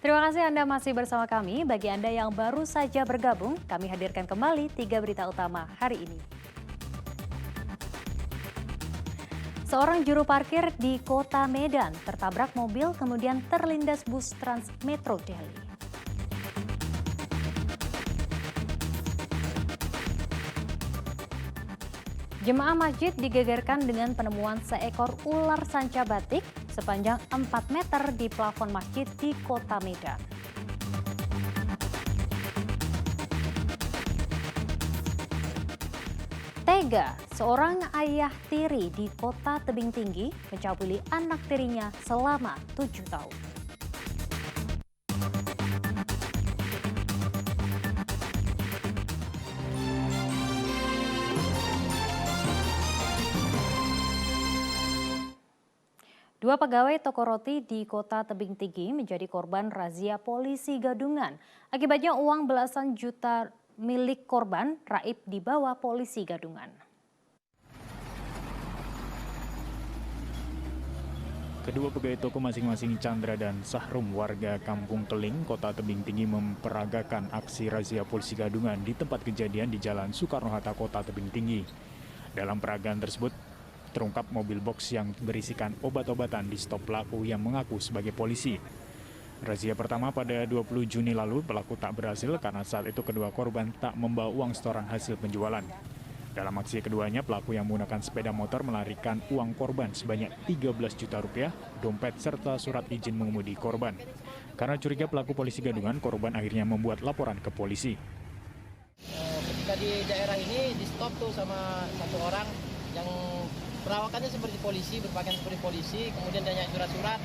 Terima kasih Anda masih bersama kami. Bagi Anda yang baru saja bergabung, kami hadirkan kembali 3 berita utama hari ini. Seorang juru parkir di kota Medan tertabrak mobil kemudian terlindas bus Trans Metro Delhi. Jemaah masjid digegerkan dengan penemuan seekor ular sanca batik sepanjang 4 meter di plafon masjid di kota Medan. Tega, seorang ayah tiri di kota Tebing Tinggi mencabuli anak tirinya selama 7 tahun. Dua pegawai toko roti di kota Tebing Tinggi menjadi korban razia polisi gadungan. Akibatnya uang belasan juta milik korban raib dibawa polisi gadungan. Kedua pegawai toko masing-masing Chandra dan Sahrum warga Kampung Keling, Kota Tebing Tinggi memperagakan aksi razia polisi gadungan di tempat kejadian di Jalan Soekarno-Hatta, Kota Tebing Tinggi. Dalam peragaan tersebut, terungkap mobil box yang berisikan obat-obatan di stop pelaku yang mengaku sebagai polisi. Razia pertama pada 20 Juni lalu pelaku tak berhasil karena saat itu kedua korban tak membawa uang setoran hasil penjualan. Dalam aksi keduanya, pelaku yang menggunakan sepeda motor melarikan uang korban sebanyak 13 juta rupiah, dompet serta surat izin mengemudi korban. Karena curiga pelaku polisi gadungan, korban akhirnya membuat laporan ke polisi. Ketika di daerah ini di stop tuh sama satu orang yang perawakannya seperti polisi, berpakaian seperti polisi, kemudian tanya surat-surat,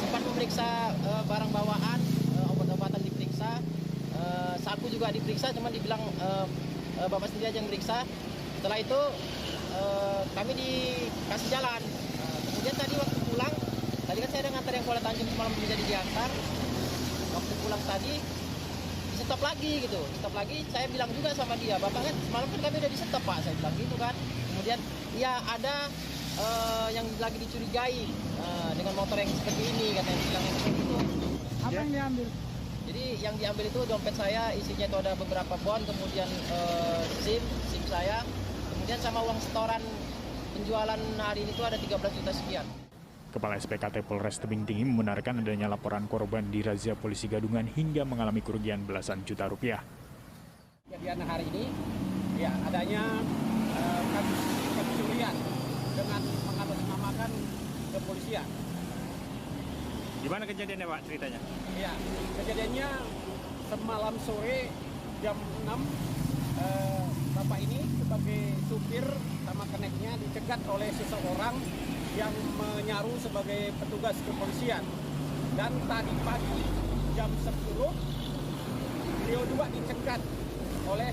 sempat memeriksa barang bawaan, obat-obatan diperiksa, saku juga diperiksa, cuman dibilang bapak sendiri aja yang meriksa. Setelah itu kami dikasih jalan. Kemudian tadi waktu pulang, tadi kan saya ada ngantar yang Kuala Tanjung semalam belum jadi diantar. Waktu pulang tadi di stop lagi gitu, stop lagi. Saya bilang juga sama dia, bapak kan semalam kan kami udah di stop pak, saya bilang gitu kan. Kemudian ya ada yang lagi dicurigai dengan motor yang seperti ini, katanya bilangnya seperti itu. Apa yang diambil? Jadi yang diambil itu dompet saya, isinya itu ada beberapa bon, kemudian SIM saya, kemudian sama uang setoran penjualan hari ini itu ada 13 juta sekian. Kepala SPKT Polres Tebing Tinggi membenarkan adanya laporan korban di razia polisi gadungan hingga mengalami kerugian belasan juta rupiah. Kejadian hari ini, ya adanya kasus pencurian dengan mengatasnamakan kepolisian. Gimana kejadiannya Pak ceritanya? Ya, kejadiannya semalam sore jam 6, bapak ini sebagai supir sama keneknya dicegat oleh seseorang yang menyaru sebagai petugas kepolisian. Dan tadi pagi jam 10, beliau juga dicegat oleh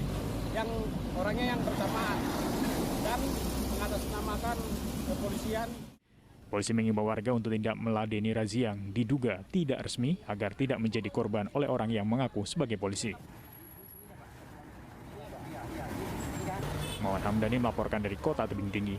orangnya yang bersamaan dan mengatasnamakan kepolisian. Polisi mengimbau warga untuk tidak meladeni razia yang diduga tidak resmi agar tidak menjadi korban oleh orang yang mengaku sebagai polisi. Muhammad Hamdani melaporkan dari Kota Tebing Tinggi.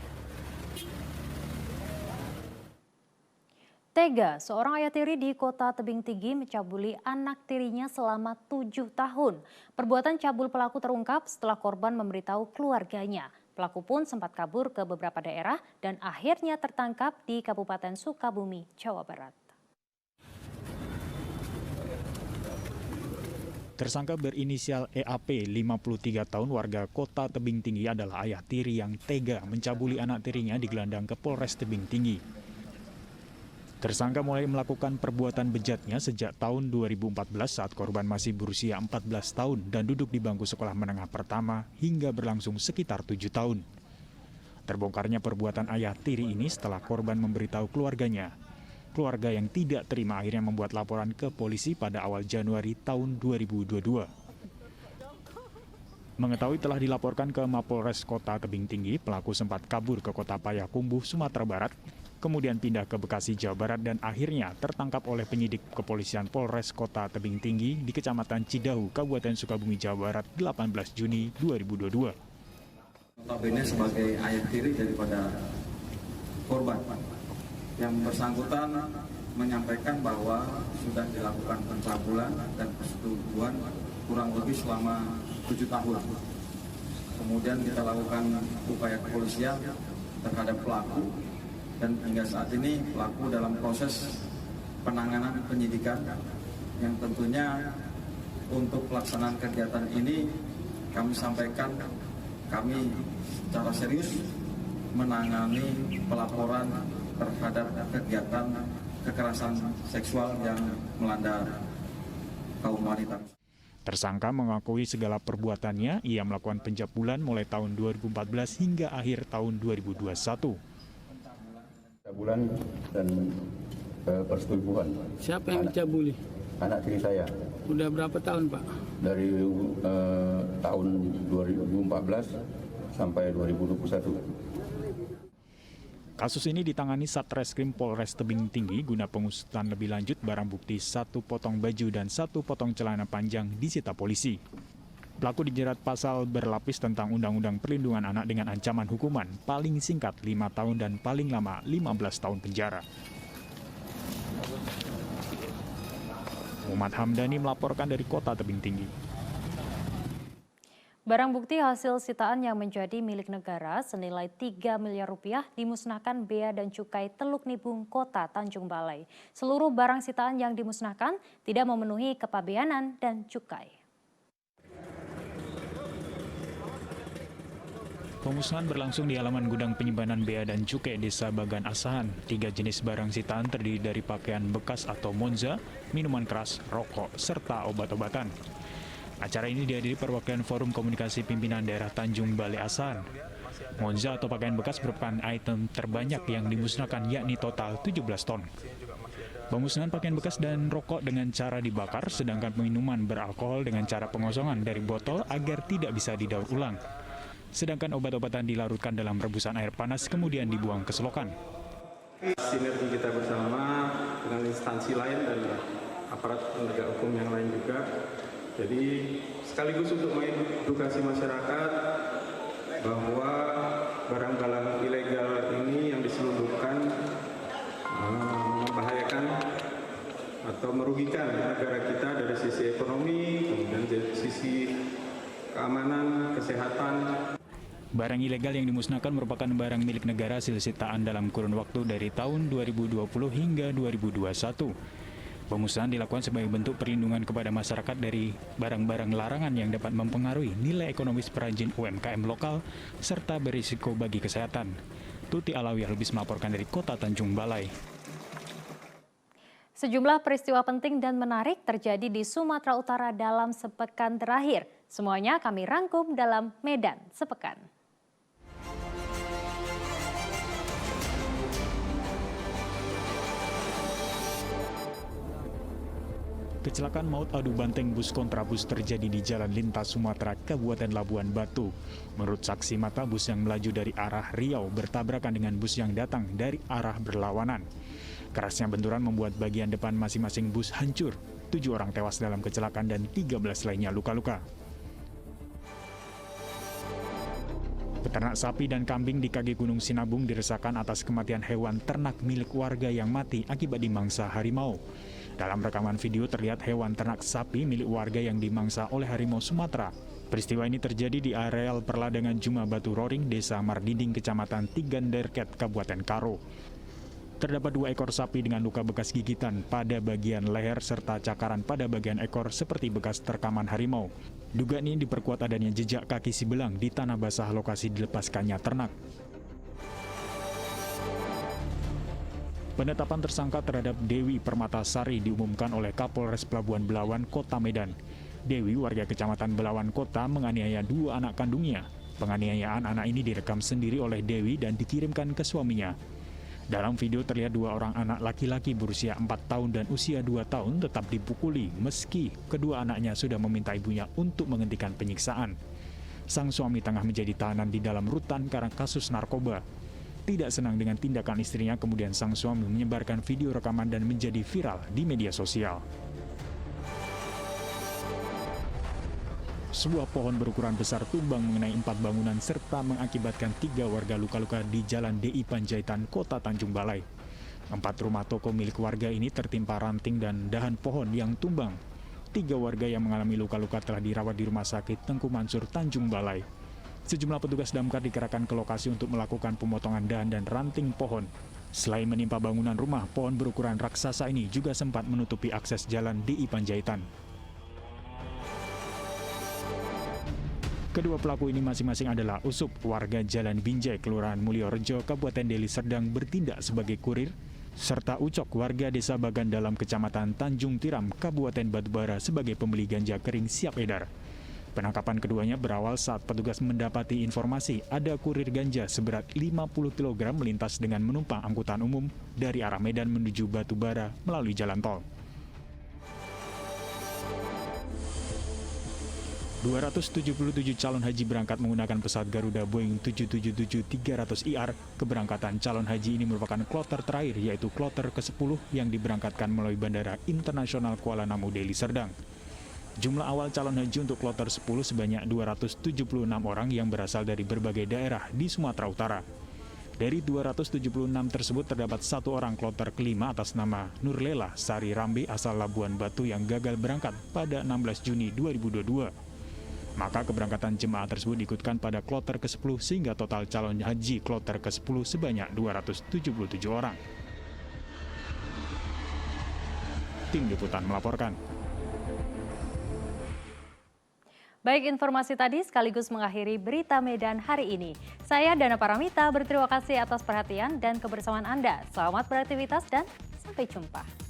Tega, seorang ayah tiri di kota Tebing Tinggi mencabuli anak tirinya selama 7 tahun. Perbuatan cabul pelaku terungkap setelah korban memberitahu keluarganya. Pelaku pun sempat kabur ke beberapa daerah dan akhirnya tertangkap di Kabupaten Sukabumi, Jawa Barat. Tersangka berinisial EAP, 53 tahun, warga Kota Tebing Tinggi adalah ayah tiri yang tega mencabuli anak tirinya di gelandang ke Polres Tebing Tinggi. Tersangka mulai melakukan perbuatan bejatnya sejak tahun 2014 saat korban masih berusia 14 tahun dan duduk di bangku sekolah menengah pertama hingga berlangsung sekitar 7 tahun. Terbongkarnya perbuatan ayah tiri ini setelah korban memberitahu keluarganya. Keluarga yang tidak terima akhirnya membuat laporan ke polisi pada awal Januari tahun 2022. Mengetahui telah dilaporkan ke Mapolres Kota Tebing Tinggi, pelaku sempat kabur ke Kota Payakumbuh, Sumatera Barat, kemudian pindah ke Bekasi, Jawa Barat, dan akhirnya tertangkap oleh penyidik kepolisian Polres Kota Tebing Tinggi di Kecamatan Cidahu, Kabupaten Sukabumi, Jawa Barat, 18 Juni 2022. Notabene sebagai ayah tiri daripada korban, yang bersangkutan menyampaikan bahwa sudah dilakukan pencabulan dan persetubuhan kurang lebih selama 7 tahun. Kemudian kita lakukan upaya kepolisian terhadap pelaku dan hingga saat ini pelaku dalam proses penanganan penyidikan yang tentunya untuk pelaksanaan kegiatan ini kami sampaikan kami secara serius menangani pelaporan terhadap kegiatan kekerasan seksual yang melanda kaum wanita. Tersangka mengakui segala perbuatannya, ia melakukan pencabulan mulai tahun 2014 hingga akhir tahun 2021. Pencabulan dan persetubuhan. Siapa yang dicabuli? Anak tiri saya. Udah berapa tahun, Pak? Dari tahun 2014 sampai 2021. Kasus ini ditangani Satreskrim Polres Tebing Tinggi guna pengusutan lebih lanjut. Barang bukti 1 potong baju dan 1 potong celana panjang disita polisi. Pelaku dijerat pasal berlapis tentang Undang-Undang Perlindungan Anak dengan ancaman hukuman paling singkat 5 tahun dan paling lama 15 tahun penjara. Muhammad Hamdani melaporkan dari Kota Tebing Tinggi. Barang bukti hasil sitaan yang menjadi milik negara senilai 3 miliar rupiah dimusnahkan Bea dan Cukai Teluk Nibung, Kota Tanjung Balai. Seluruh barang sitaan yang dimusnahkan tidak memenuhi kepabeanan dan cukai. Pemusnahan berlangsung di halaman gudang penyimpanan Bea dan Cukai Desa Bagan Asahan. 3 jenis barang sitaan terdiri dari pakaian bekas atau monza, minuman keras, rokok, serta obat-obatan. Acara ini dihadiri perwakilan Forum Komunikasi Pimpinan Daerah Tanjung Balai Asahan. Monza atau pakaian bekas merupakan item terbanyak yang dimusnahkan, yakni total 17 ton. Pemusnahan pakaian bekas dan rokok dengan cara dibakar, sedangkan minuman beralkohol dengan cara pengosongan dari botol agar tidak bisa didaur ulang. Sedangkan obat-obatan dilarutkan dalam rebusan air panas kemudian dibuang ke selokan. Sinergi kita bersama dengan instansi lain dan aparat penegak hukum yang lain juga. Jadi sekaligus untuk mengedukasi masyarakat bahwa barang-barang ilegal ini yang diselundupkan membahayakan atau merugikan negara kita dari sisi ekonomi, kemudian dari sisi keamanan, kesehatan. Barang ilegal yang dimusnahkan merupakan barang milik negara hasil sitaan dalam kurun waktu dari tahun 2020 hingga 2021. Pemusnahan dilakukan sebagai bentuk perlindungan kepada masyarakat dari barang-barang larangan yang dapat mempengaruhi nilai ekonomis perajin UMKM lokal serta berisiko bagi kesehatan. Tuti Alawiyah Lubis melaporkan dari Kota Tanjung Balai. Sejumlah peristiwa penting dan menarik terjadi di Sumatera Utara dalam sepekan terakhir. Semuanya kami rangkum dalam Medan Sepekan. Kecelakaan maut adu banteng bus kontrabus terjadi di Jalan Lintas Sumatera, Kabupaten Labuan Batu. Menurut saksi mata, bus yang melaju dari arah Riau bertabrakan dengan bus yang datang dari arah berlawanan. Kerasnya benturan membuat bagian depan masing-masing bus hancur. 7 orang tewas dalam kecelakaan dan 13 lainnya luka-luka. Peternak sapi dan kambing di kaki Gunung Sinabung diresahkan atas kematian hewan ternak milik warga yang mati akibat dimangsa harimau. Dalam rekaman video terlihat hewan ternak sapi milik warga yang dimangsa oleh harimau Sumatera. Peristiwa ini terjadi di areal perladangan Juma Batu Roring, Desa Mardiding, Kecamatan Tiganderket, Kabupaten Karo. Terdapat 2 ekor sapi dengan luka bekas gigitan pada bagian leher serta cakaran pada bagian ekor seperti bekas terkaman harimau. Dugaan ini diperkuat adanya jejak kaki si belang di tanah basah lokasi dilepaskannya ternak. Penetapan tersangka terhadap Dewi Permatasari diumumkan oleh Kapolres Pelabuhan Belawan, Kota Medan. Dewi, warga Kecamatan Belawan Kota, menganiaya 2 anak kandungnya. Penganiayaan anak ini direkam sendiri oleh Dewi dan dikirimkan ke suaminya. Dalam video terlihat 2 orang anak laki-laki berusia 4 tahun dan usia 2 tahun tetap dipukuli meski kedua anaknya sudah meminta ibunya untuk menghentikan penyiksaan. Sang suami tengah menjadi tahanan di dalam rutan karena kasus narkoba. Tidak senang dengan tindakan istrinya, kemudian sang suami menyebarkan video rekaman dan menjadi viral di media sosial. Sebuah pohon berukuran besar tumbang mengenai 4 bangunan serta mengakibatkan 3 warga luka-luka di Jalan DI Panjaitan, Kota Tanjung Balai. 4 rumah toko milik warga ini tertimpa ranting dan dahan pohon yang tumbang. 3 warga yang mengalami luka-luka telah dirawat di Rumah Sakit Tengku Mansur, Tanjung Balai. Sejumlah petugas damkar dikerahkan ke lokasi untuk melakukan pemotongan dahan dan ranting pohon. Selain menimpa bangunan rumah, pohon berukuran raksasa ini juga sempat menutupi akses jalan DI Panjaitan. Kedua pelaku ini masing-masing adalah Usup, warga Jalan Binjai, Kelurahan Mulyorejo, Kabupaten Deli Serdang bertindak sebagai kurir, serta Ucok, warga Desa Bagan Dalam, Kecamatan Tanjung Tiram, Kabupaten Batubara sebagai pembeli ganja kering siap edar. Penangkapan keduanya berawal saat petugas mendapati informasi ada kurir ganja seberat 50 kg melintas dengan menumpang angkutan umum dari arah Medan menuju Batubara melalui jalan tol. 277 calon haji berangkat menggunakan pesawat Garuda Boeing 777-300ER. Keberangkatan calon haji ini merupakan kloter terakhir, yaitu kloter ke-10 yang diberangkatkan melalui Bandara Internasional Kuala Namu, Deli Serdang. Jumlah awal calon haji untuk kloter 10 sebanyak 276 orang yang berasal dari berbagai daerah di Sumatera Utara. Dari 276 tersebut terdapat 1 orang kloter kelima atas nama Nurlela Sari Rambe asal Labuan Batu yang gagal berangkat pada 16 Juni 2022. Maka keberangkatan jemaah tersebut diikutkan pada kloter ke-10 sehingga total calon haji kloter ke-10 sebanyak 277 orang. Tim Liputan melaporkan. Baik, informasi tadi sekaligus mengakhiri Berita Medan hari ini. Saya Dana Paramita berterima kasih atas perhatian dan kebersamaan Anda. Selamat beraktivitas dan sampai jumpa.